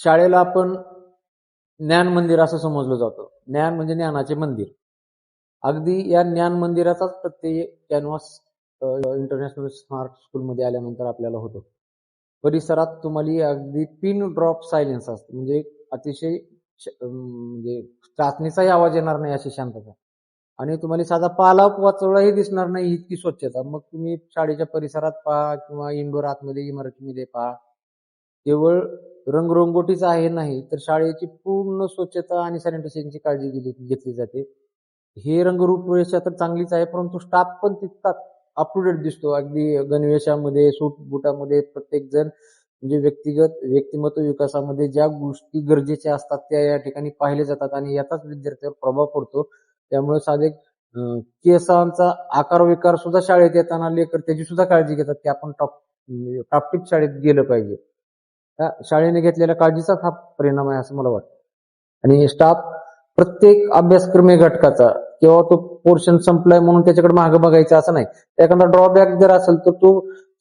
शाळेला आपण ज्ञान मंदिर असं समजलं जातं. ज्ञान म्हणजे ज्ञानाचे मंदिर. अगदी या ज्ञान मंदिराचाच प्रत्यय कॅनव्हास इंटरनॅशनल स्मार्ट स्कूलमध्ये आल्यानंतर आपल्याला होतो. परिसरात तुम्हाला अगदी पिन ड्रॉप सायलेन्स असतं, म्हणजे अतिशय म्हणजे चाचणीचाही आवाज येणार नाही अशी शांतता. आणि तुम्हाला साधा पाला वाचोळाही दिसणार नाही इतकी स्वच्छता. मग तुम्ही शाळेच्या परिसरात पहा किंवा इंडोर आतमध्ये इमारतीमध्ये पहा, केवळ रंगरंगोटीच आहे नाही, तर शाळेची पूर्ण स्वच्छता आणि सॅनिटेशनची काळजी घेतली जाते. हे रंगरूपरेषा तर चांगलीच आहे, परंतु स्टाफ पण तितकाच अप टू डेट दिसतो. अगदी गणवेशामध्ये, सूट बुटामध्ये प्रत्येक जण म्हणजे व्यक्तिमत्व विकासामध्ये ज्या गोष्टी गरजेच्या असतात त्या या ठिकाणी पाहिल्या जातात आणि याचाच विद्यार्थ्यावर प्रभाव पडतो. त्यामुळे साधे केसांचा आकार विकार सुद्धा शाळेत येताना लेकर त्याची सुद्धा काळजी घेतात की आपण टापटीप शाळेत गेलं पाहिजे. शाळेने घेतलेल्या काळजीचाच हा परिणाम आहे असं मला वाटतं. आणि स्टाफ प्रत्येक अभ्यासक्रमी घटकाचा किंवा तो पोर्शन संपलाय म्हणून त्याच्याकडे मागं बघायचं असं नाही. एखादा ड्रॉबॅक जर असेल तर तो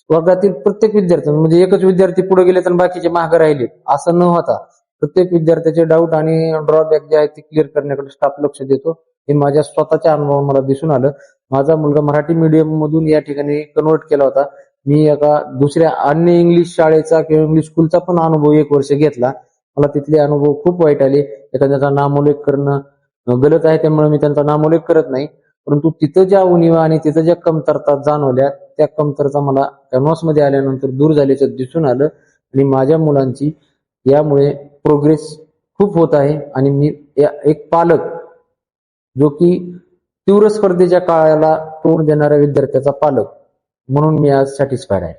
वर्गातील प्रत्येक विद्यार्थी, म्हणजे एकच विद्यार्थी पुढे गेले तर बाकीचे मागे राहिले असं न होता प्रत्येक विद्यार्थ्याचे डाऊट आणि ड्रॉबॅक जे आहे ते क्लिअर करण्याकडे स्टाफ लक्ष देतो. हे माझ्या स्वतःच्या अनुभवावर मला दिसून आलं. माझा मुलगा मराठी मीडियम मधून या ठिकाणी कन्वर्ट केला होता. मी एका दुसऱ्या अन्य इंग्लिश शाळेचा किंवा इंग्लिश स्कूलचा पण अनुभव 1 वर्ष घेतला. मला तिथले अनुभव खूप वाईट आले. एखाद्याचा नामोल्लेख करणं गलत आहे, त्यामुळे मी त्यांचा नामोल्लेख करत नाही. परंतु तिथं ज्या उणिवा आणि तिथं ज्या कमतरता जाणवल्या त्या कमतरता मला कॅनव्हासमध्ये आल्यानंतर दूर झाल्याचं दिसून आलं आणि माझ्या मुलांची यामुळे प्रोग्रेस खूप होत आहे. आणि मी एक पालक जो की तीव्र स्पर्धेच्या काळाला तोंड देणाऱ्या विद्यार्थ्याचा पालक म्हणून मी आज सॅटिस्फाईड आहे.